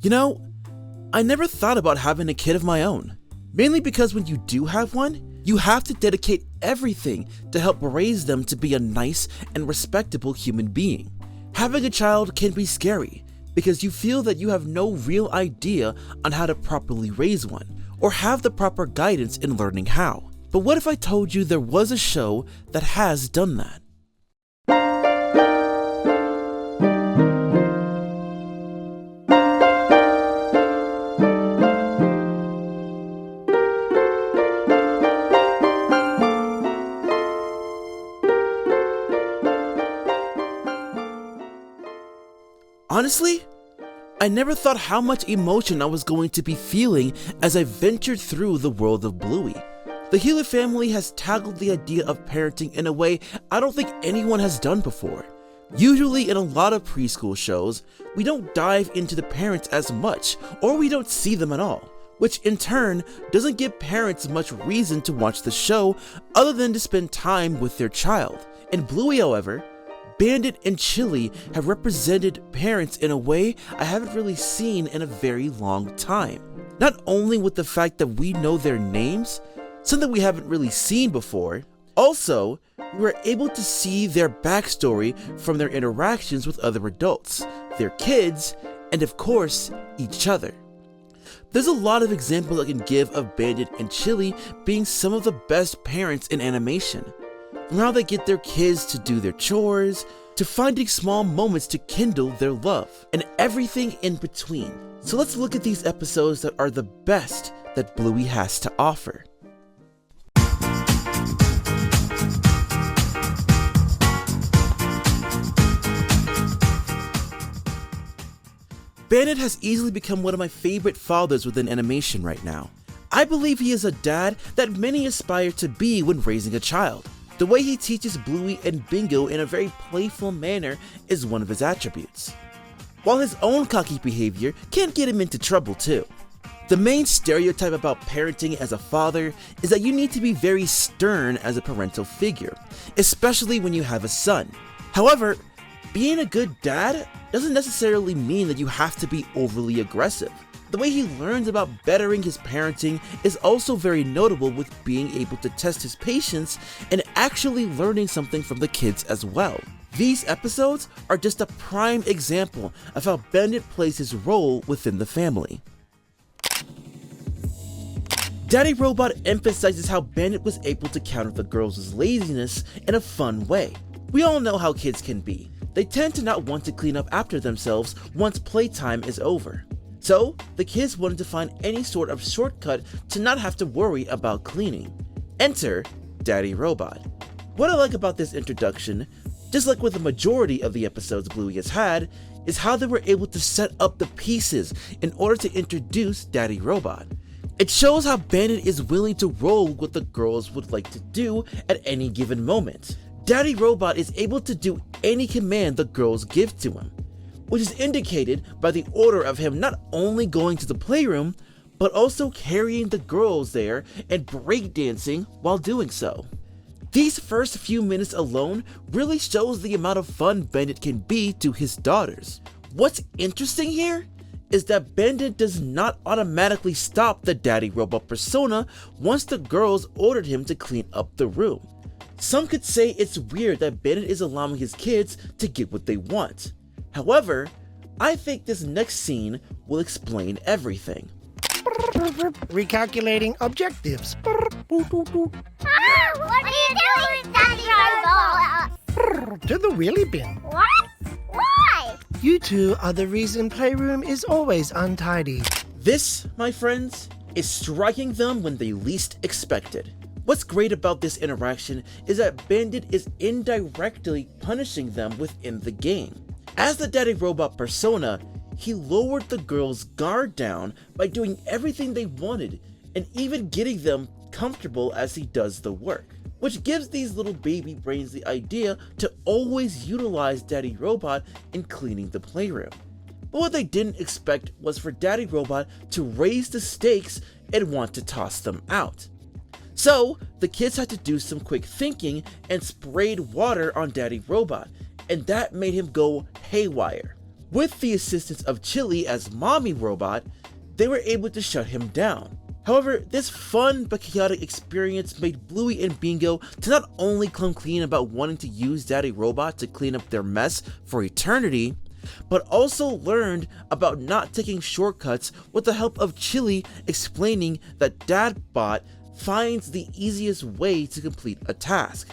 You know, I never thought about having a kid of my own, mainly because when you do have one, you have to dedicate everything to help raise them to be a nice and respectable human being. Having a child can be scary because you feel that you have no real idea on how to properly raise one or have the proper guidance in learning how. But what if I told you there was a show that has done that? Honestly, I never thought how much emotion I was going to be feeling as I ventured through the world of Bluey. The Healer family has tackled the idea of parenting in a way I don't think anyone has done before. Usually in a lot of preschool shows, we don't dive into the parents as much, or we don't see them at all, which in turn doesn't give parents much reason to watch the show other than to spend time with their child. In Bluey, however, Bandit and Chili have represented parents in a way I haven't really seen in a very long time. Not only with the fact that we know their names, something we haven't really seen before, also, we were able to see their backstory from their interactions with other adults, their kids, and of course, each other. There's a lot of examples I can give of Bandit and Chili being some of the best parents in animation. From how they get their kids to do their chores, to finding small moments to kindle their love, and everything in between. So let's look at these episodes that are the best that Bluey has to offer. Bandit has easily become one of my favorite fathers within animation right now. I believe he is a dad that many aspire to be when raising a child. The way he teaches Bluey and Bingo in a very playful manner is one of his attributes, while his own cocky behavior can get him into trouble too. The main stereotype about parenting as a father is that you need to be very stern as a parental figure, especially when you have a son. However, being a good dad doesn't necessarily mean that you have to be overly aggressive. The way he learns about bettering his parenting is also very notable, with being able to test his patience and actually learning something from the kids as well. These episodes are just a prime example of how Bandit plays his role within the family. Daddy Robot emphasizes how Bandit was able to counter the girls' laziness in a fun way. We all know how kids can be. They tend to not want to clean up after themselves once playtime is over. So, the kids wanted to find any sort of shortcut to not have to worry about cleaning. Enter Daddy Robot. What I like about this introduction, just like with the majority of the episodes Bluey has had, is how they were able to set up the pieces in order to introduce Daddy Robot. It shows how Bandit is willing to roll with what the girls would like to do at any given moment. Daddy Robot is able to do any command the girls give to him, which is indicated by the order of him not only going to the playroom, but also carrying the girls there and breakdancing while doing so. These first few minutes alone really shows the amount of fun Bandit can be to his daughters. What's interesting here is that Bandit does not automatically stop the Daddy Robot persona once the girls ordered him to clean up the room. Some could say it's weird that Bandit is allowing his kids to get what they want. However, I think this next scene will explain everything. Recalculating objectives. What are you doing, Daddy Robot? To the wheelie bin. What? Why? You two are the reason playroom is always untidy. This, my friends, is striking them when they least expect it. What's great about this interaction is that Bandit is indirectly punishing them within the game. As the Daddy Robot persona, he lowered the girls' guard down by doing everything they wanted and even getting them comfortable as he does the work, which gives these little baby brains the idea to always utilize Daddy Robot in cleaning the playroom. But what they didn't expect was for Daddy Robot to raise the stakes and want to toss them out. So, the kids had to do some quick thinking and sprayed water on Daddy Robot, and that made him go haywire. With the assistance of Chili as mommy robot, they were able to shut him down. However, this fun but chaotic experience made Bluey and Bingo to not only come clean about wanting to use Daddy Robot to clean up their mess for eternity, but also learned about not taking shortcuts with the help of Chili explaining that Dadbot finds the easiest way to complete a task.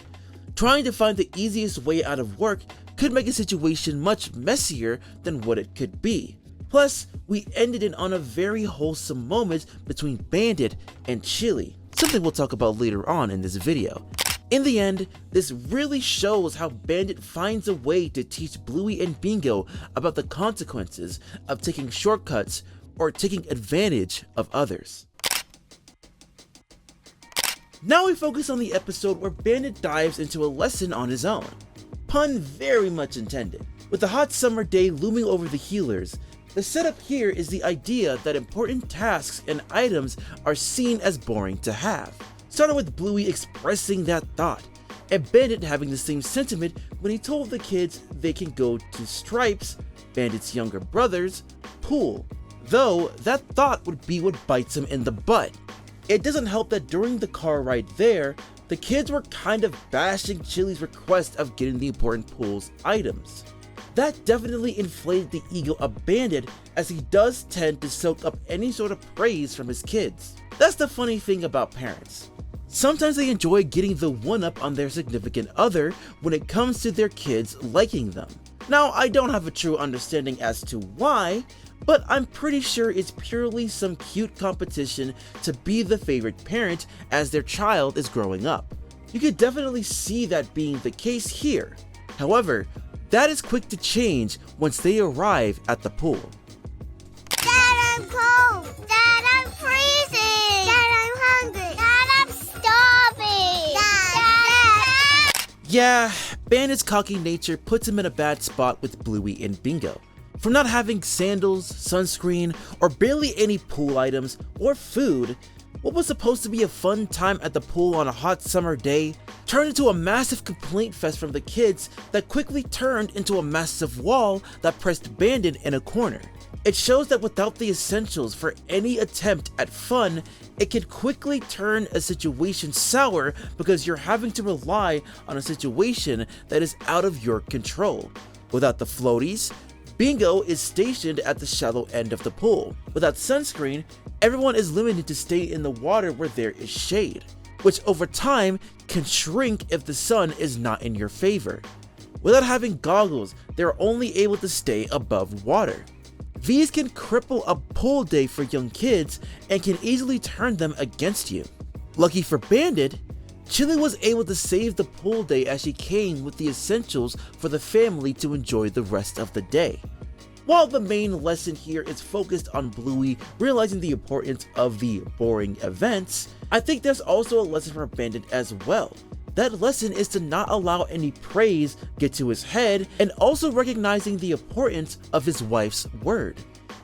Trying to find the easiest way out of work could make a situation much messier than what it could be. Plus, we ended it on a very wholesome moment between Bandit and Chili, something we'll talk about later on in this video. In the end, this really shows how Bandit finds a way to teach Bluey and Bingo about the consequences of taking shortcuts or taking advantage of others. Now we focus on the episode where Bandit dives into a lesson on his own. Pun very much intended. With the hot summer day looming over the healers, the setup here is the idea that important tasks and items are seen as boring to have. Starting with Bluey expressing that thought, and Bandit having the same sentiment when he told the kids they can go to Stripes, Bandit's younger brother's, pool. Though that thought would be what bites him in the butt. It doesn't help that during the car ride there, the kids were kind of bashing Chili's request of getting the important pool's items. That definitely inflated the ego of Bandit, as he does tend to soak up any sort of praise from his kids. That's the funny thing about parents. Sometimes they enjoy getting the one-up on their significant other when it comes to their kids liking them. Now, I don't have a true understanding as to why, but I'm pretty sure it's purely some cute competition to be the favorite parent as their child is growing up. You could definitely see that being the case here. However, that is quick to change once they arrive at the pool. Dad, I'm cold. Dad, I'm freezing. Dad, I'm hungry. Dad, I'm starving. Dad. Yeah, Bandit's cocky nature puts him in a bad spot with Bluey and Bingo. From not having sandals, sunscreen, or barely any pool items or food, what was supposed to be a fun time at the pool on a hot summer day turned into a massive complaint fest from the kids that quickly turned into a massive wall that pressed Bandit in a corner. It shows that without the essentials for any attempt at fun, it can quickly turn a situation sour because you're having to rely on a situation that is out of your control. Without the floaties, Bingo is stationed at the shallow end of the pool. Without sunscreen, everyone is limited to stay in the water where there is shade, which over time can shrink if the sun is not in your favor. Without having goggles, they're only able to stay above water. These can cripple a pool day for young kids and can easily turn them against you. Lucky for Bandit, Chili was able to save the pool day as she came with the essentials for the family to enjoy the rest of the day. While the main lesson here is focused on Bluey realizing the importance of the boring events, I think there's also a lesson for Bandit as well. That lesson is to not allow any praise get to his head and also recognizing the importance of his wife's word.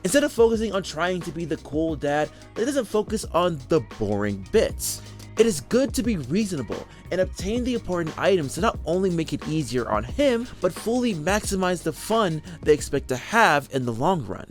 Instead of focusing on trying to be the cool dad that doesn't focus on the boring bits. It is good to be reasonable and obtain the important items to not only make it easier on him, but fully maximize the fun they expect to have in the long run.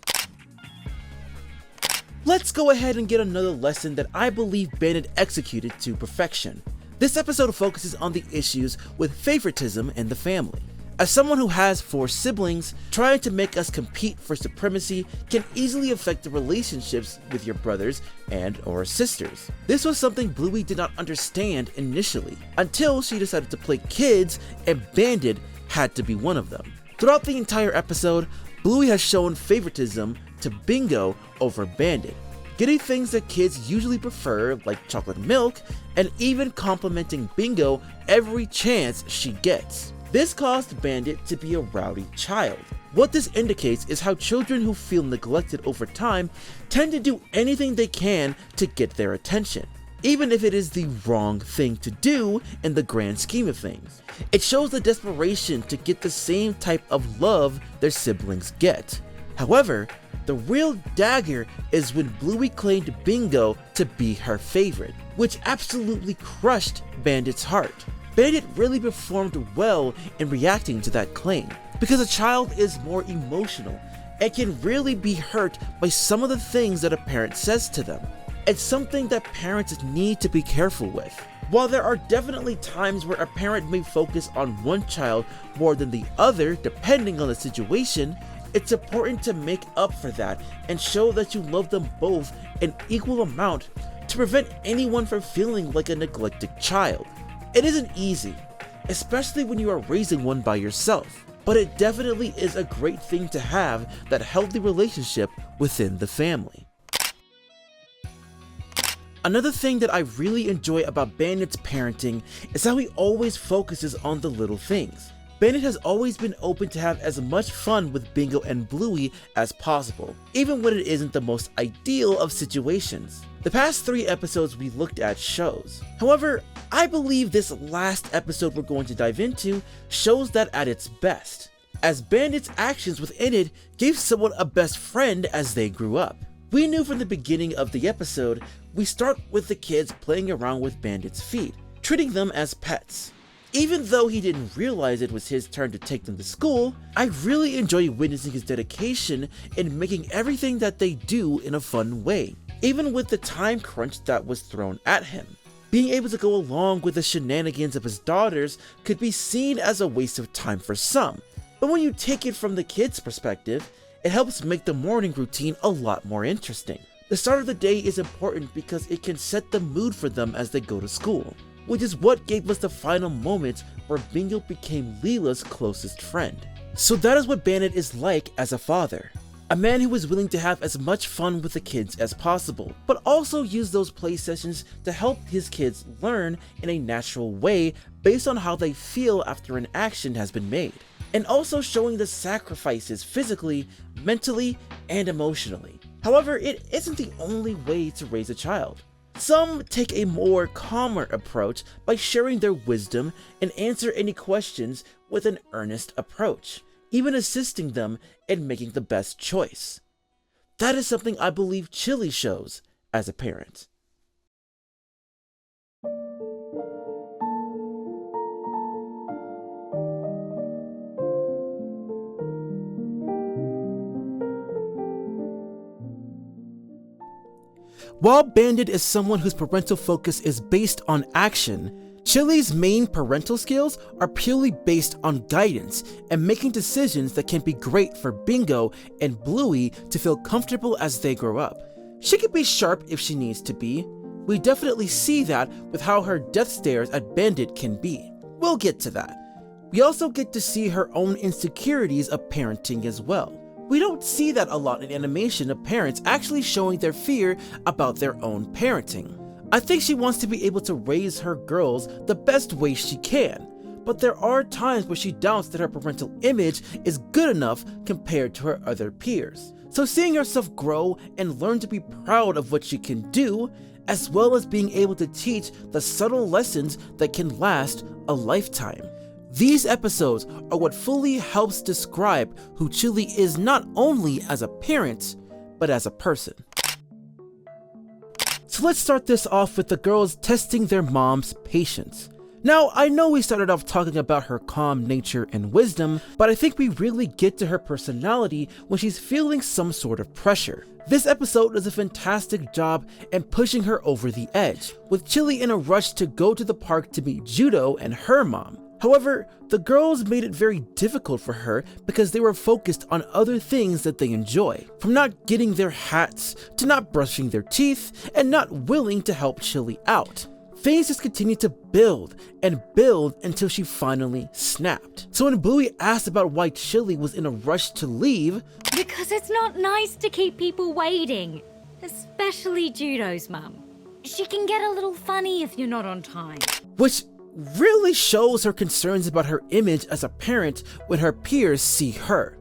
Let's go ahead and get another lesson that I believe Bandit executed to perfection. This episode focuses on the issues with favoritism in the family. As someone who has 4 siblings, trying to make us compete for supremacy can easily affect the relationships with your brothers and/or sisters. This was something Bluey did not understand initially, until she decided to play kids and Bandit had to be one of them. Throughout the entire episode, Bluey has shown favoritism to Bingo over Bandit, getting things that kids usually prefer like chocolate milk, and even complimenting Bingo every chance she gets. This caused Bandit to be a rowdy child. What this indicates is how children who feel neglected over time tend to do anything they can to get their attention, even if it is the wrong thing to do in the grand scheme of things. It shows the desperation to get the same type of love their siblings get. However, the real dagger is when Bluey claimed Bingo to be her favorite, which absolutely crushed Bandit's heart. Bandit really performed well in reacting to that claim. because a child is more emotional and can really be hurt by some of the things that a parent says to them. It's something that parents need to be careful with. While there are definitely times where a parent may focus on one child more than the other depending on the situation, it's important to make up for that and show that you love them both in equal amount to prevent anyone from feeling like a neglected child. It isn't easy, especially when you are raising one by yourself, but it definitely is a great thing to have that healthy relationship within the family. Another thing that I really enjoy about Bandit's parenting is how he always focuses on the little things. Bandit has always been open to have as much fun with Bingo and Bluey as possible, even when it isn't the most ideal of situations. The past 3 episodes we looked at shows. However, I believe this last episode we're going to dive into shows that at its best, as Bandit's actions within it gave someone a best friend as they grew up. We knew from the beginning of the episode, we start with the kids playing around with Bandit's feet, treating them as pets. Even though he didn't realize it was his turn to take them to school, I really enjoy witnessing his dedication in making everything that they do in a fun way, even with the time crunch that was thrown at him. Being able to go along with the shenanigans of his daughters could be seen as a waste of time for some, but when you take it from the kids' perspective, it helps make the morning routine a lot more interesting. The start of the day is important because it can set the mood for them as they go to school, which is what gave us the final moment where Bingo became Leela's closest friend. So that is what Bandit is like as a father. A man who is willing to have as much fun with the kids as possible, but also use those play sessions to help his kids learn in a natural way based on how they feel after an action has been made. And also showing the sacrifices physically, mentally, and emotionally. However, it isn't the only way to raise a child. Some take a more calmer approach by sharing their wisdom and answer any questions with an earnest approach, even assisting them in making the best choice. That is something I believe Chili shows as a parent. While Bandit is someone whose parental focus is based on action, Chili's main parental skills are purely based on guidance and making decisions that can be great for Bingo and Bluey to feel comfortable as they grow up. She can be sharp if she needs to be. We definitely see that with how her death stares at Bandit can be. We'll get to that. We also get to see her own insecurities of parenting as well. We don't see that a lot in animation of parents actually showing their fear about their own parenting. I think she wants to be able to raise her girls the best way she can, but there are times where she doubts that her parental image is good enough compared to her other peers. So seeing herself grow and learn to be proud of what she can do, as well as being able to teach the subtle lessons that can last a lifetime. These episodes are what fully helps describe who Chili is not only as a parent, but as a person. So let's start this off with the girls testing their mom's patience. Now, I know we started off talking about her calm nature and wisdom, but I think we really get to her personality when she's feeling some sort of pressure. This episode does a fantastic job in pushing her over the edge, with Chili in a rush to go to the park to meet Judo and her mom. However, the girls made it very difficult for her because they were focused on other things that they enjoy, from not getting their hats to not brushing their teeth and not willing to help Chili out. Things just continued to build and build until she finally snapped. So when Bluey asked about why Chili was in a rush to leave, because it's not nice to keep people waiting, especially Judo's mum. She can get a little funny if you're not on time. Which really shows her concerns about her image as a parent when her peers see her.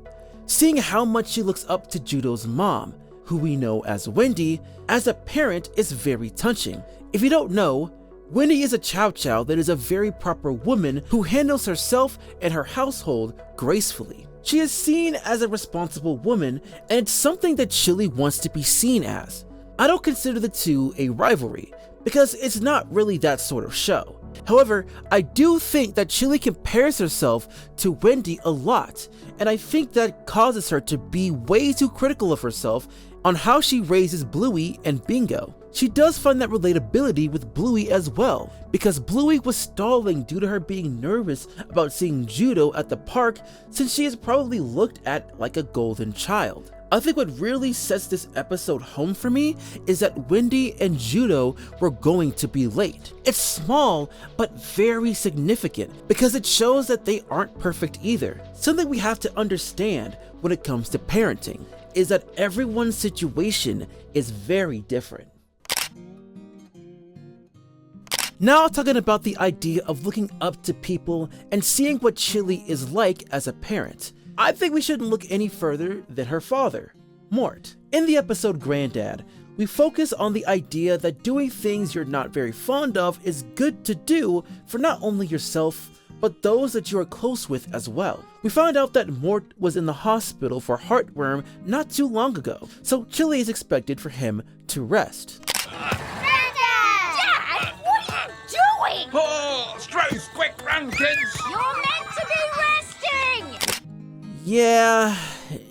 Seeing how much she looks up to Judo's mom, who we know as Wendy, as a parent is very touching. If you don't know, Wendy is a chow chow that is a very proper woman who handles herself and her household gracefully. She is seen as a responsible woman, and it's something that Chili wants to be seen as. I don't consider the two a rivalry, because it's not really that sort of show. However, I do think that Chili compares herself to Wendy a lot, and I think that causes her to be way too critical of herself on how she raises Bluey and Bingo. She does find that relatability with Bluey as well, because Bluey was stalling due to her being nervous about seeing Judo at the park since she is probably looked at like a golden child. I think what really sets this episode home for me is that Wendy and Judo were going to be late. It's small, but very significant because it shows that they aren't perfect either. Something we have to understand when it comes to parenting is that everyone's situation is very different. Now talking about the idea of looking up to people and seeing what Chili is like as a parent, I think we shouldn't look any further than her father, Mort. In the episode Grandad, we focus on the idea that doing things you're not very fond of is good to do for not only yourself, but those that you are close with as well. We found out that Mort was in the hospital for heartworm not too long ago, so Chili is expected for him to rest. Oh, Strays, quick, run, kids! You're meant to be resting! Yeah,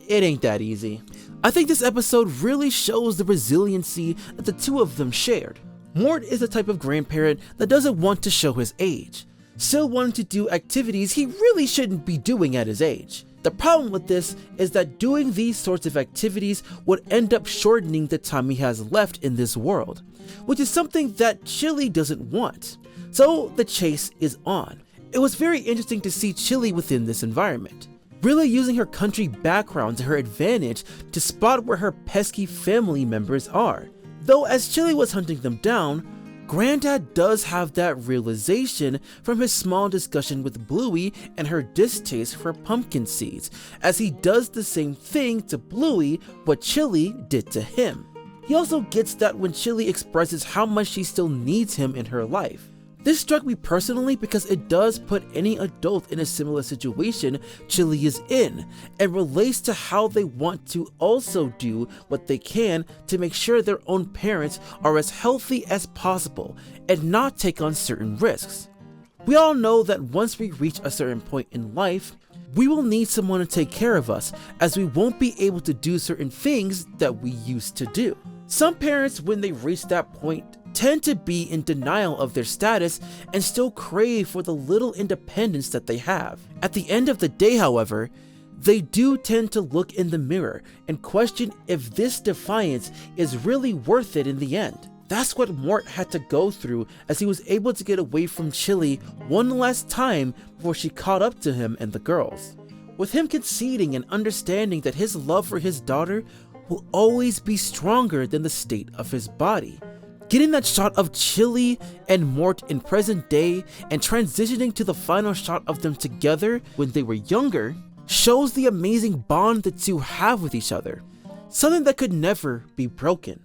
it ain't that easy. I think this episode really shows the resiliency that the two of them shared. Mort is the type of grandparent that doesn't want to show his age, still wanting to do activities he really shouldn't be doing at his age. The problem with this is that doing these sorts of activities would end up shortening the time he has left in this world, which is something that Chili doesn't want. So the chase is on. It was very interesting to see Chili within this environment, really using her country background to her advantage to spot where her pesky family members are. Though as Chili was hunting them down, Grandad does have that realization from his small discussion with Bluey and her distaste for pumpkin seeds, as he does the same thing to Bluey what Chili did to him. He also gets that when Chili expresses how much she still needs him in her life. This struck me personally because it does put any adult in a similar situation Chili is in, and relates to how they want to also do what they can to make sure their own parents are as healthy as possible and not take on certain risks. We all know that once we reach a certain point in life, we will need someone to take care of us, as we won't be able to do certain things that we used to do. Some parents, when they reach that point, tend to be in denial of their status and still crave for the little independence that they have. At the end of the day, however, they do tend to look in the mirror and question if this defiance is really worth it in the end. That's what Mort had to go through, as he was able to get away from Chili one last time before she caught up to him and the girls. With him conceding and understanding that his love for his daughter will always be stronger than the state of his body. Getting that shot of Chili and Mort in present day and transitioning to the final shot of them together when they were younger shows the amazing bond the two have with each other, something that could never be broken.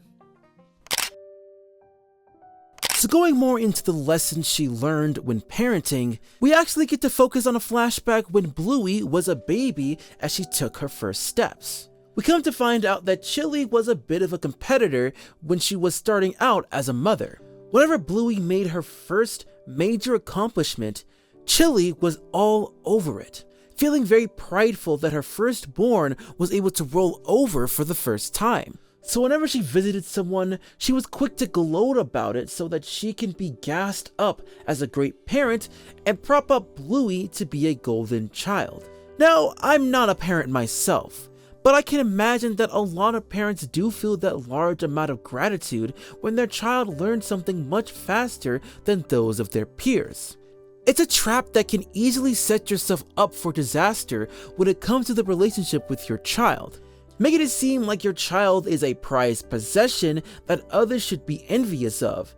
So going more into the lessons she learned when parenting, we actually get to focus on a flashback when Bluey was a baby as she took her first steps. We come to find out that Chili was a bit of a competitor when she was starting out as a mother. Whenever Bluey made her first major accomplishment, Chili was all over it, feeling very prideful that her firstborn was able to roll over for the first time. So whenever she visited someone, she was quick to gloat about it so that she can be gassed up as a great parent and prop up Bluey to be a golden child. Now, I'm not a parent myself, but I can imagine that a lot of parents do feel that large amount of gratitude when their child learns something much faster than those of their peers. It's a trap that can easily set yourself up for disaster when it comes to the relationship with your child, making it seem like your child is a prized possession that others should be envious of,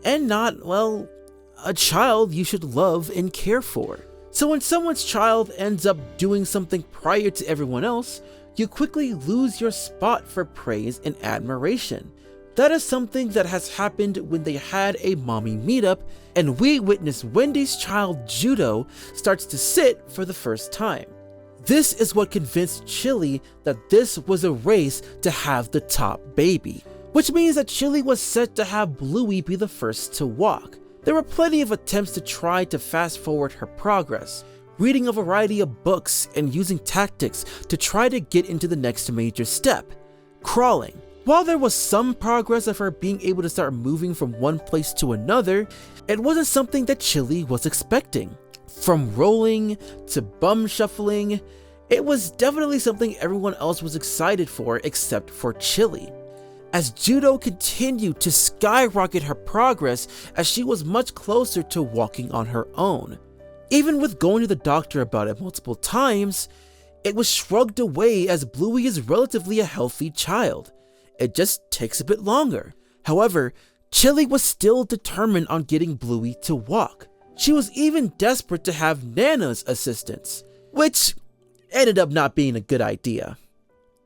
and not, well, a child you should love and care for. So when someone's child ends up doing something prior to everyone else, you quickly lose your spot for praise and admiration. That is something that has happened when they had a mommy meetup, and we witnessed Wendy's child Judo starts to sit for the first time. This is what convinced Chili that this was a race to have the top baby, which means that Chili was set to have Bluey be the first to walk. There were plenty of attempts to try to fast forward her progress, reading a variety of books and using tactics to try to get into the next major step, crawling. While there was some progress of her being able to start moving from one place to another, it wasn't something that Chili was expecting. From rolling to bum shuffling, it was definitely something everyone else was excited for except for Chili. As judo continued to skyrocket her progress as she was much closer to walking on her own. Even with going to the doctor about it multiple times, it was shrugged away as Bluey is relatively a healthy child. It just takes a bit longer. However, Chili was still determined on getting Bluey to walk. She was even desperate to have Nana's assistance, which ended up not being a good idea.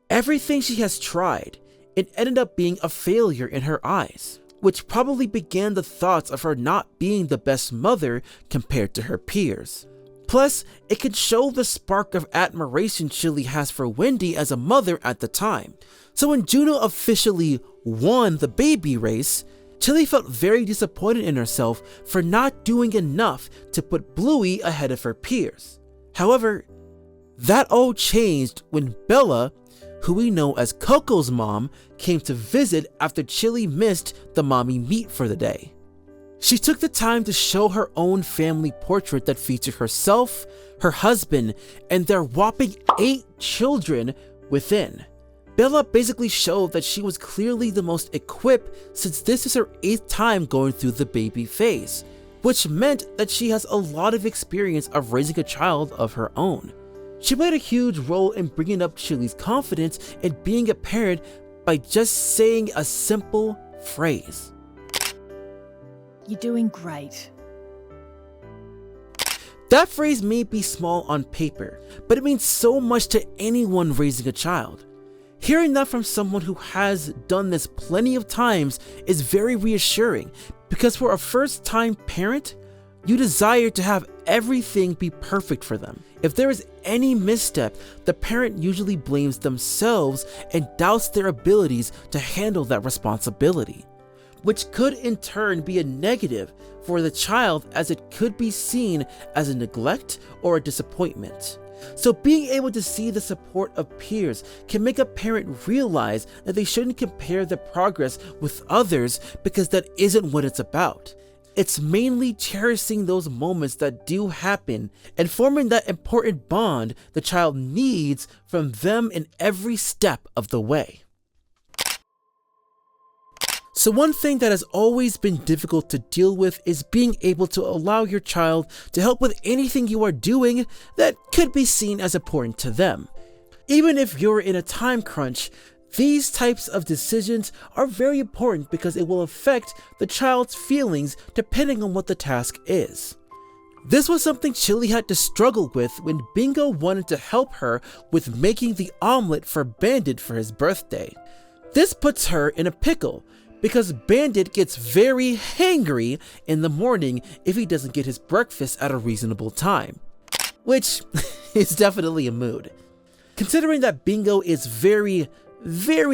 Everything she has tried, it ended up being a failure in her eyes, which probably began the thoughts of her not being the best mother compared to her peers. Plus, it could show the spark of admiration Chili has for Wendy as a mother at the time. So when Juno officially won the baby race, Chili felt very disappointed in herself for not doing enough to put Bluey ahead of her peers. However, that all changed when Bella, who we know as Coco's mom, came to visit after Chili missed the mommy meet for the day. She took the time to show her own family portrait that featured herself, her husband, and their whopping 8 children within. Bella basically showed that she was clearly the most equipped since this is her 8th time going through the baby phase, which meant that she has a lot of experience of raising a child of her own. She played a huge role in bringing up Chili's confidence in being a parent by just saying a simple phrase. You're doing great. That phrase may be small on paper, but it means so much to anyone raising a child. Hearing that from someone who has done this plenty of times is very reassuring, because for a first-time parent, you desire to have everything be perfect for them. If there is any misstep, the parent usually blames themselves and doubts their abilities to handle that responsibility, which could in turn be a negative for the child, as it could be seen as a neglect or a disappointment. So being able to see the support of peers can make a parent realize that they shouldn't compare their progress with others, because that isn't what it's about. It's mainly cherishing those moments that do happen and forming that important bond the child needs from them in every step of the way. So one thing that has always been difficult to deal with is being able to allow your child to help with anything you are doing that could be seen as important to them. Even if you're in a time crunch, these types of decisions are very important because it will affect the child's feelings depending on what the task is. This was something Chili had to struggle with when Bingo wanted to help her with making the omelet for Bandit for his birthday. This puts her in a pickle, because Bandit gets very hangry in the morning if he doesn't get his breakfast at a reasonable time, which is definitely a mood. Considering that Bingo is very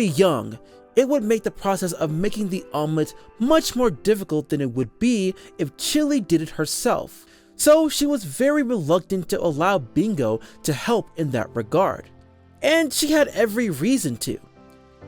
young, it would make the process of making the omelet much more difficult than it would be if Chili did it herself. So she was very reluctant to allow Bingo to help in that regard. And she had every reason to.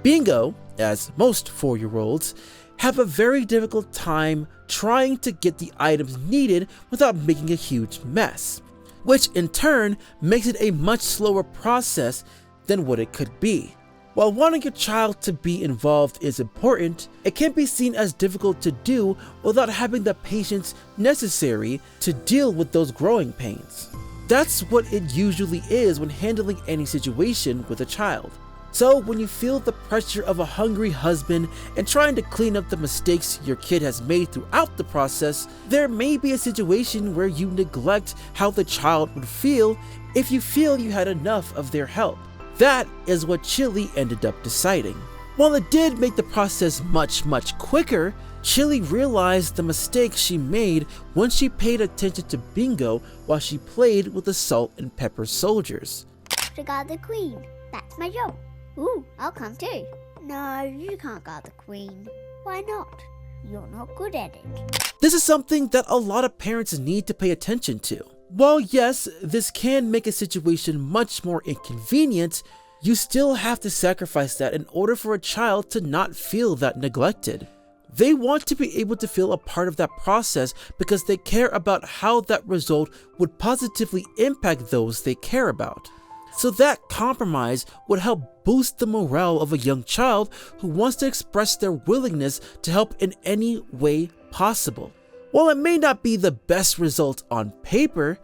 Bingo, as most 4-year-olds, have a very difficult time trying to get the items needed without making a huge mess, which in turn makes it a much slower process than what it could be. While wanting your child to be involved is important, it can be seen as difficult to do without having the patience necessary to deal with those growing pains. That's what it usually is when handling any situation with a child. So when you feel the pressure of a hungry husband and trying to clean up the mistakes your kid has made throughout the process, there may be a situation where you neglect how the child would feel if you feel you had enough of their help. That is what Chili ended up deciding. While it did make the process much quicker, Chili realized the mistake she made when she paid attention to Bingo while she played with the salt and pepper soldiers. To guard the queen. That's my job. Ooh, I'll come too. No, you can't guard the queen. Why not? You're not good at it. This is something that a lot of parents need to pay attention to. While yes, this can make a situation much more inconvenient, you still have to sacrifice that in order for a child to not feel that neglected. They want to be able to feel a part of that process because they care about how that result would positively impact those they care about. So that compromise would help boost the morale of a young child who wants to express their willingness to help in any way possible. While it may not be the best result on paper,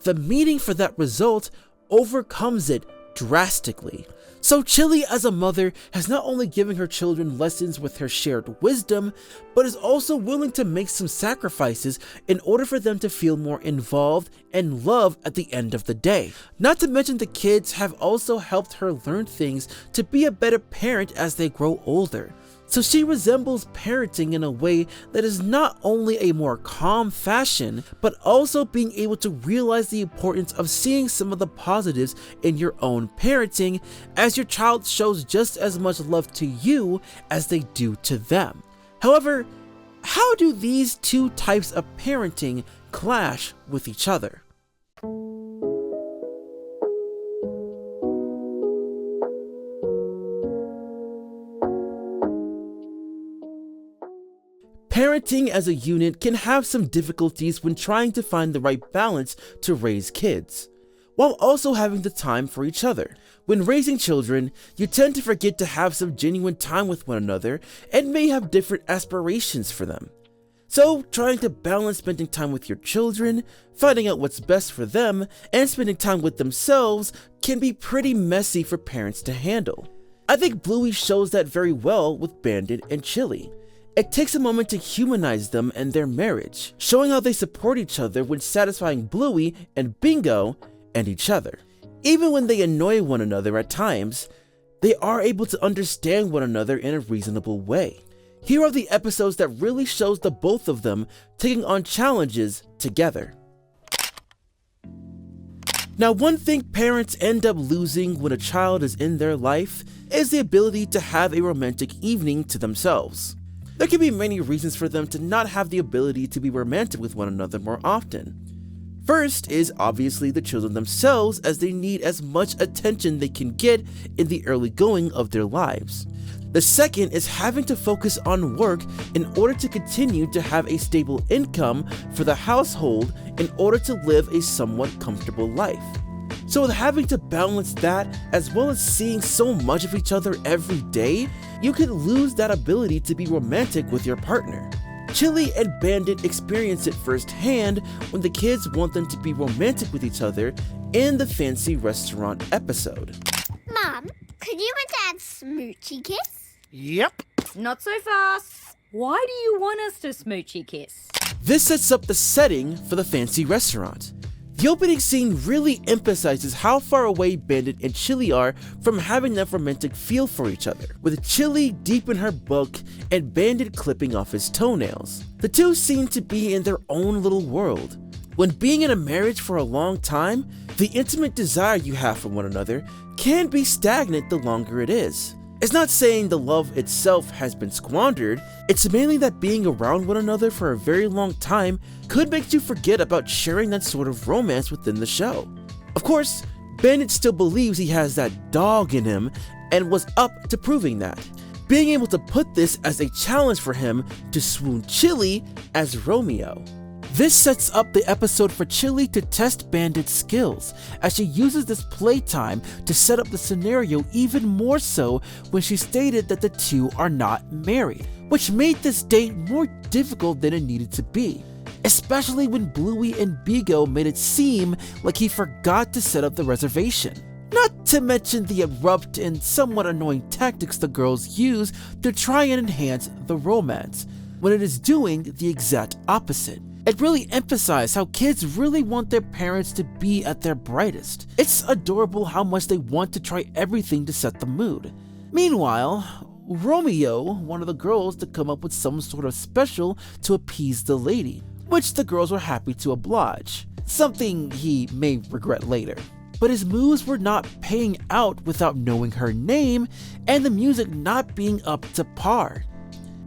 the meaning for that result overcomes it drastically. So Chili as a mother has not only given her children lessons with her shared wisdom, but is also willing to make some sacrifices in order for them to feel more involved and loved at the end of the day. Not to mention the kids have also helped her learn things to be a better parent as they grow older. So she resembles parenting in a way that is not only a more calm fashion, but also being able to realize the importance of seeing some of the positives in your own parenting, as your child shows just as much love to you as they do to them. However, how do these two types of parenting clash with each other? Parenting as a unit can have some difficulties when trying to find the right balance to raise kids, while also having the time for each other. When raising children, you tend to forget to have some genuine time with one another and may have different aspirations for them. So, trying to balance spending time with your children, finding out what's best for them, and spending time with themselves can be pretty messy for parents to handle. I think Bluey shows that very well with Bandit and Chili. It takes a moment to humanize them and their marriage, showing how they support each other when satisfying Bluey and Bingo and each other. Even when they annoy one another at times, they are able to understand one another in a reasonable way. Here are the episodes that really shows the both of them taking on challenges together. Now, one thing parents end up losing when a child is in their life is the ability to have a romantic evening to themselves. There can be many reasons for them to not have the ability to be romantic with one another more often. First is obviously the children themselves, as they need as much attention they can get in the early going of their lives. The second is having to focus on work in order to continue to have a stable income for the household in order to live a somewhat comfortable life. So with having to balance that, as well as seeing so much of each other every day, you could lose that ability to be romantic with your partner. Chili and Bandit experience it firsthand when the kids want them to be romantic with each other in the fancy restaurant episode. Mum, could you and Dad smoochy kiss? Yep. Not so fast. Why do you want us to smoochy kiss? This sets up the setting for the fancy restaurant. The opening scene really emphasizes how far away Bandit and Chili are from having that romantic feel for each other, with Chili deep in her book and Bandit clipping off his toenails. The two seem to be in their own little world. When being in a marriage for a long time, the intimate desire you have for one another can be stagnant the longer it is. It's not saying the love itself has been squandered, it's mainly that being around one another for a very long time could make you forget about sharing that sort of romance within the show. Of course, Bandit still believes he has that dog in him and was up to proving that, being able to put this as a challenge for him to swoon Chili as Romeo. This sets up the episode for Chili to test Bandit's skills, as she uses this playtime to set up the scenario even more so when she stated that the two are not married, which made this date more difficult than it needed to be, especially when Bluey and Bingo made it seem like he forgot to set up the reservation. Not to mention the abrupt and somewhat annoying tactics the girls use to try and enhance the romance, when it is doing the exact opposite. It really emphasized how kids really want their parents to be at their brightest. It's adorable how much they want to try everything to set the mood. Meanwhile, Romeo wanted the girls to come up with some sort of special to appease the lady, which the girls were happy to oblige, something he may regret later. But his moves were not paying out without knowing her name and the music not being up to par.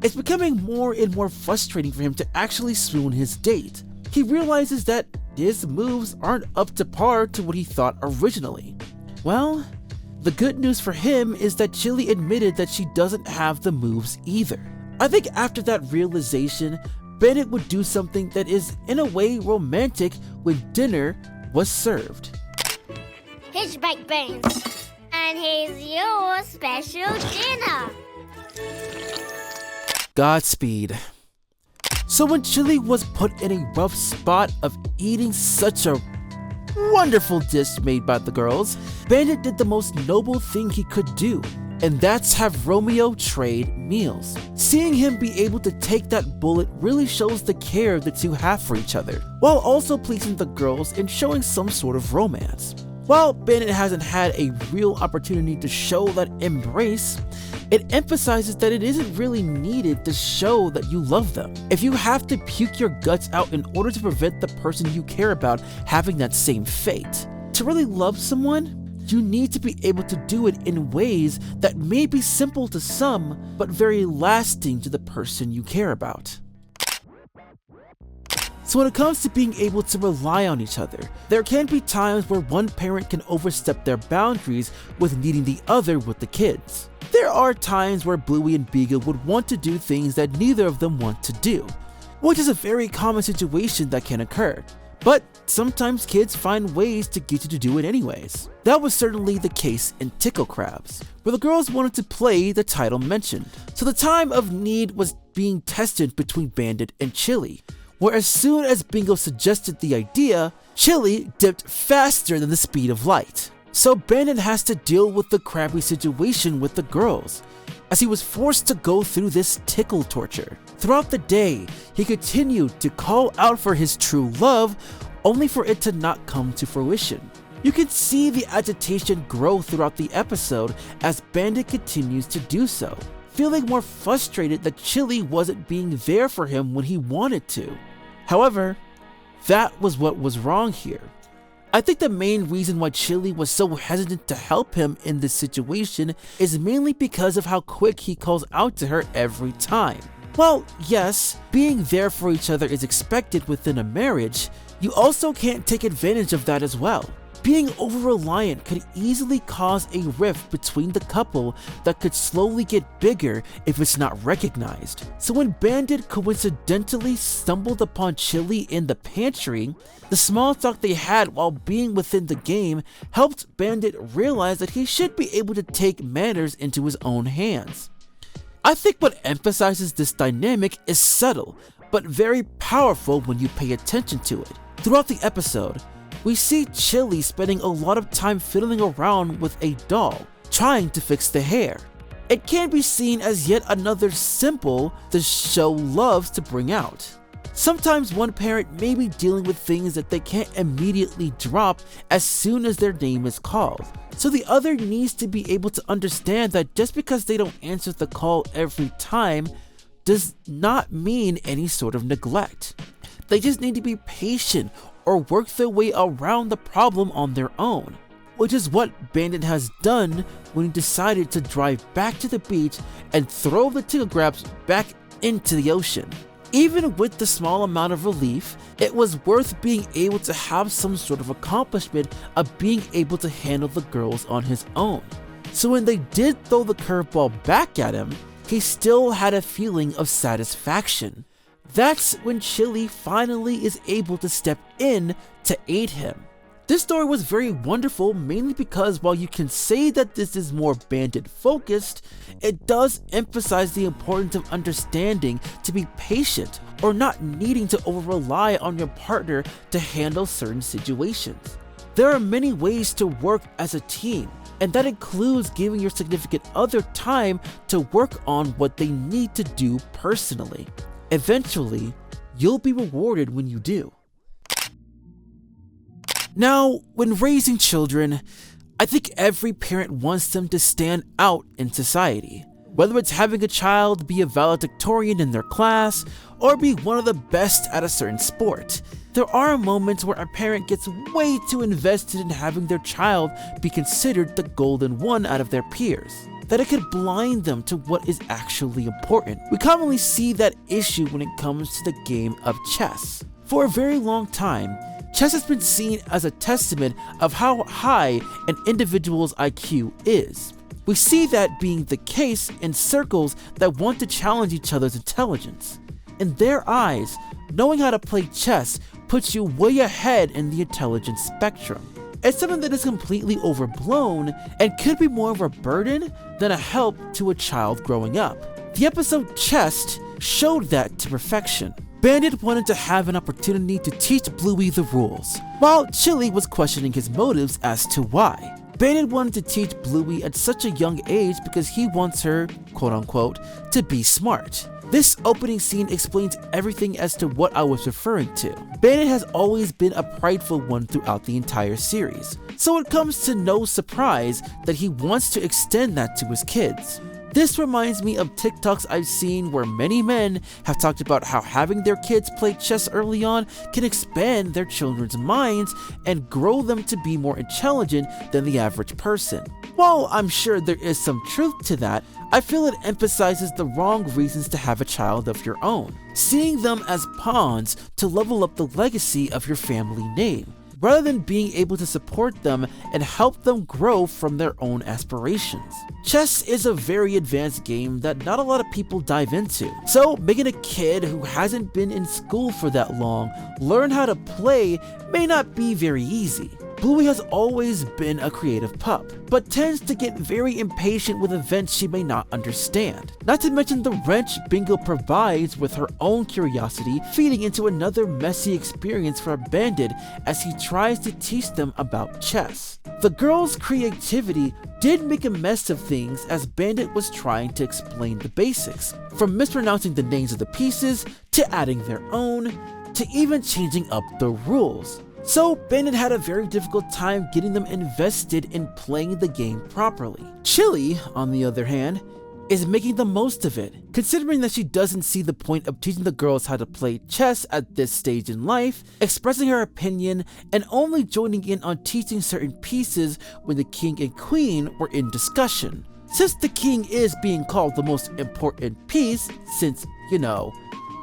It's becoming more and more frustrating for him to actually swoon his date. He realizes that his moves aren't up to par to what he thought originally. Well, the good news for him is that Chili admitted that she doesn't have the moves either. I think after that realization, Bandit would do something that is in a way romantic when dinner was served. Here's your baked beans. And here's your special dinner. Godspeed. So when Chili was put in a rough spot of eating such a wonderful dish made by the girls, Bandit did the most noble thing he could do, and that's have Romeo trade meals. Seeing him be able to take that bullet really shows the care the two have for each other, while also pleasing the girls and showing some sort of romance. While Bandit hasn't had a real opportunity to show that embrace, it emphasizes that it isn't really needed to show that you love them. If you have to puke your guts out in order to prevent the person you care about having that same fate, to really love someone, you need to be able to do it in ways that may be simple to some, but very lasting to the person you care about. So when it comes to being able to rely on each other, there can be times where one parent can overstep their boundaries with needing the other with the kids. There are times where Bluey and Beagle would want to do things that neither of them want to do, which is a very common situation that can occur. But sometimes kids find ways to get you to do it anyways. That was certainly the case in Tickle Crabs, where the girls wanted to play the title mentioned. So the time of need was being tested between Bandit and Chili, where as soon as Bingo suggested the idea, Chili dipped faster than the speed of light. So Bandit has to deal with the crabby situation with the girls, as he was forced to go through this tickle torture. Throughout the day, he continued to call out for his true love, only for it to not come to fruition. You can see the agitation grow throughout the episode as Bandit continues to do so, feeling more frustrated that Chili wasn't being there for him when he wanted to. However, that was what was wrong here. I think the main reason why Chili was so hesitant to help him in this situation is mainly because of how quick he calls out to her every time. Well, yes, being there for each other is expected within a marriage, you also can't take advantage of that as well. Being over-reliant could easily cause a rift between the couple that could slowly get bigger if it's not recognized. So when Bandit coincidentally stumbled upon Chili in the pantry, the small talk they had while being within the game helped Bandit realize that he should be able to take matters into his own hands. I think what emphasizes this dynamic is subtle, but very powerful when you pay attention to it. Throughout the episode, we see Chili spending a lot of time fiddling around with a doll, trying to fix the hair. It can be seen as yet another symbol to show love to bring out. Sometimes one parent may be dealing with things that they can't immediately drop as soon as their name is called. So the other needs to be able to understand that just because they don't answer the call every time does not mean any sort of neglect. They just need to be patient or work their way around the problem on their own, which is what Bandit has done when he decided to drive back to the beach and throw the Tickle Crabs back into the ocean. Even with the small amount of relief, it was worth being able to have some sort of accomplishment of being able to handle the girls on his own. So when they did throw the curveball back at him, he still had a feeling of satisfaction. That's when Chili finally is able to step in to aid him. This story was very wonderful, mainly because while you can say that this is more Bandit focused, it does emphasize the importance of understanding to be patient or not needing to over-rely on your partner to handle certain situations. There are many ways to work as a team, and that includes giving your significant other time to work on what they need to do personally. Eventually, you'll be rewarded when you do. Now, when raising children, I think every parent wants them to stand out in society. Whether it's having a child be a valedictorian in their class, or be one of the best at a certain sport, there are moments where a parent gets way too invested in having their child be considered the golden one out of their peers. that it could blind them to what is actually important. We commonly see that issue when it comes to the game of chess. For a very long time, chess has been seen as a testament of how high an individual's IQ is. We see that being the case in circles that want to challenge each other's intelligence. In their eyes, knowing how to play chess puts you way ahead in the intelligence spectrum. It's something that is completely overblown and could be more of a burden than a help to a child growing up. The episode Chess showed that to perfection. Bandit wanted to have an opportunity to teach Bluey the rules, while Chili was questioning his motives as to why. Bandit wanted to teach Bluey at such a young age because he wants her, quote unquote, to be smart. This opening scene explains everything as to what I was referring to. Bandit has always been a prideful one throughout the entire series, so it comes to no surprise that he wants to extend that to his kids. This reminds me of TikToks I've seen where many men have talked about how having their kids play chess early on can expand their children's minds and grow them to be more intelligent than the average person. While I'm sure there is some truth to that, I feel it emphasizes the wrong reasons to have a child of your own, seeing them as pawns to level up the legacy of your family name, rather than being able to support them and help them grow from their own aspirations. Chess is a very advanced game that not a lot of people dive into, so making a kid who hasn't been in school for that long learn how to play may not be very easy. Bluey has always been a creative pup, but tends to get very impatient with events she may not understand. Not to mention the wrench Bingo provides with her own curiosity, feeding into another messy experience for Bandit as he tries to teach them about chess. The girls' creativity did make a mess of things as Bandit was trying to explain the basics, from mispronouncing the names of the pieces, to adding their own, to even changing up the rules. So Bandit had a very difficult time getting them invested in playing the game properly. Chili, on the other hand, is making the most of it, considering that she doesn't see the point of teaching the girls how to play chess at this stage in life, expressing her opinion, and only joining in on teaching certain pieces when the king and queen were in discussion. Since the king is being called the most important piece, since, you know,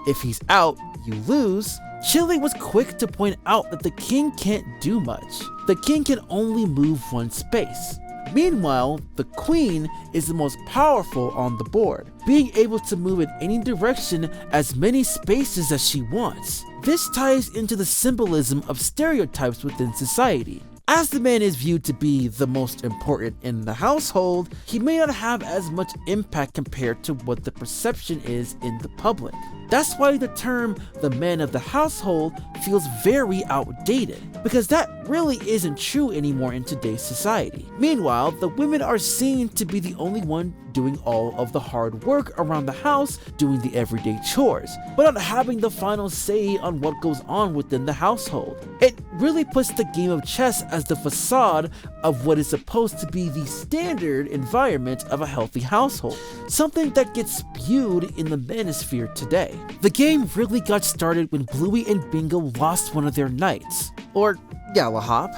if he's out, you lose, Chili was quick to point out that the king can't do much. The king can only move one space. Meanwhile, the queen is the most powerful on the board, being able to move in any direction as many spaces as she wants. This ties into the symbolism of stereotypes within society. As the man is viewed to be the most important in the household, he may not have as much impact compared to what the perception is in the public. That's why the term the man of the household feels very outdated, because that really isn't true anymore in today's society. Meanwhile, the women are seen to be the only one doing all of the hard work around the house, doing the everyday chores, but not having the final say on what goes on within the household. It really puts the game of chess as the facade of what is supposed to be the standard environment of a healthy household, something that gets spewed in the manosphere today. The game really got started when Bluey and Bingo lost one of their knights, or Galahop,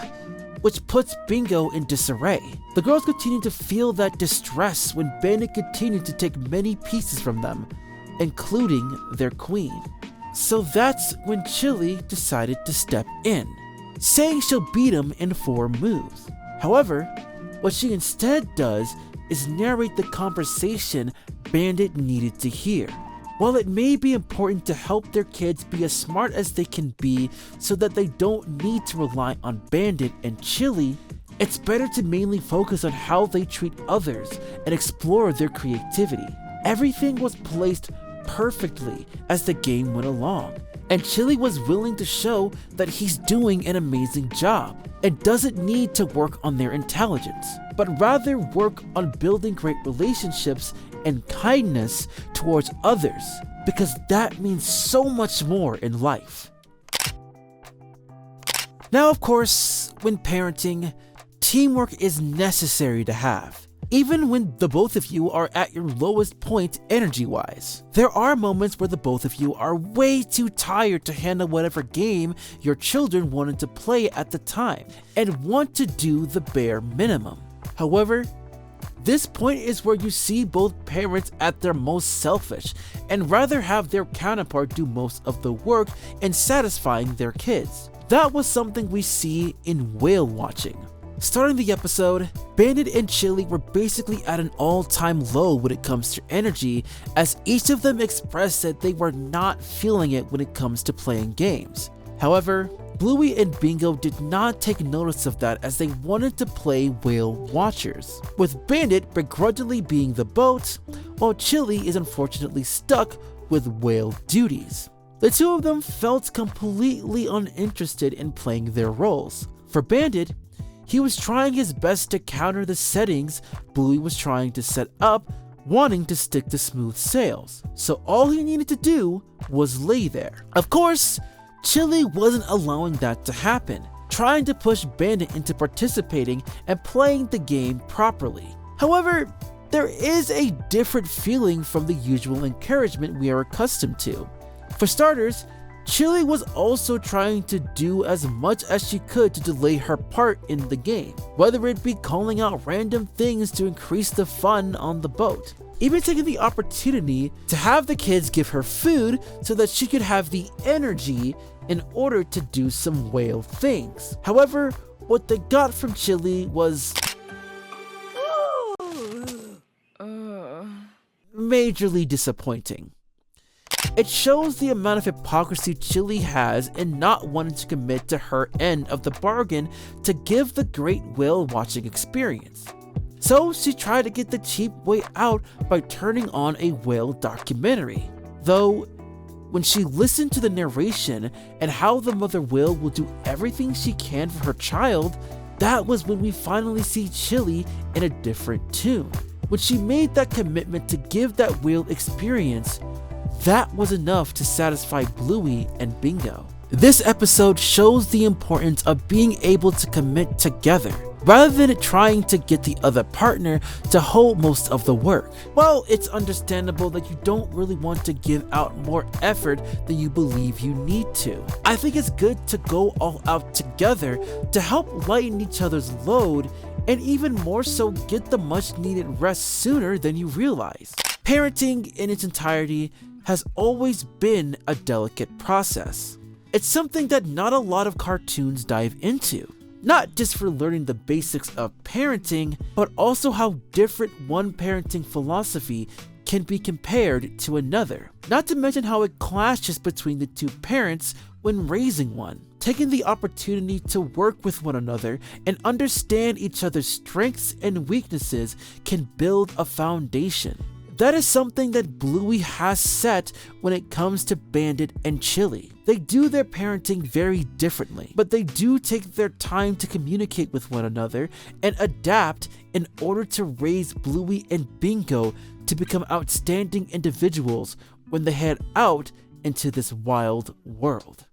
which puts Bingo in disarray. The girls continue to feel that distress when Bandit continued to take many pieces from them, including their queen. So that's when Chili decided to step in, saying she'll beat him in 4 moves. However, what she instead does is narrate the conversation Bandit needed to hear. While it may be important to help their kids be as smart as they can be so that they don't need to rely on Bandit and Chili, it's better to mainly focus on how they treat others and explore their creativity. Everything was placed perfectly as the game went along, and Chili was willing to show that he's doing an amazing job and doesn't need to work on their intelligence, but rather work on building great relationships and kindness towards others, because that means so much more in life. Now, of course, when parenting, teamwork is necessary to have, even when the both of you are at your lowest point energy-wise. There are moments where the both of you are way too tired to handle whatever game your children wanted to play at the time and want to do the bare minimum. However, This point is where you see both parents at their most selfish and rather have their counterpart do most of the work in satisfying their kids. That was something we see in whale watching. Starting the episode, Bandit and Chili were basically at an all-time low when it comes to energy, as each of them expressed that they were not feeling it when it comes to playing games. However, Bluey and Bingo did not take notice of that, as they wanted to play whale watchers, with Bandit begrudgingly being the boat, while Chili is unfortunately stuck with whale duties. The two of them felt completely uninterested in playing their roles. For Bandit, he was trying his best to counter the settings Bluey was trying to set up, wanting to stick to smooth sails, so all he needed to do was lay there. Of course, Chili wasn't allowing that to happen, trying to push Bandit into participating and playing the game properly. However, there is a different feeling from the usual encouragement we are accustomed to. For starters, Chili was also trying to do as much as she could to delay her part in the game, whether it be calling out random things to increase the fun on the boat, even taking the opportunity to have the kids give her food so that she could have the energy in order to do some whale things. However, what they got from Chili was majorly disappointing. It shows the amount of hypocrisy Chili has in not wanting to commit to her end of the bargain to give the great whale watching experience. So she tried to get the cheap way out by turning on a whale documentary. Though, when she listened to the narration and how the mother whale will do everything she can for her child, that was when we finally see Chili in a different tune. When she made that commitment to give that whale experience, that was enough to satisfy Bluey and Bingo. This episode shows the importance of being able to commit together, rather than trying to get the other partner to hold most of the work. While it's understandable that you don't really want to give out more effort than you believe you need to, I think it's good to go all out together to help lighten each other's load, and even more so get the much needed rest sooner than you realize. Parenting in its entirety has always been a delicate process. It's something that not a lot of cartoons dive into, not just for learning the basics of parenting, but also how different one parenting philosophy can be compared to another. Not to mention how it clashes between the two parents when raising one. Taking the opportunity to work with one another and understand each other's strengths and weaknesses can build a foundation. That is something that Bluey has set when it comes to Bandit and Chili. They do their parenting very differently, but they do take their time to communicate with one another and adapt in order to raise Bluey and Bingo to become outstanding individuals when they head out into this wild world.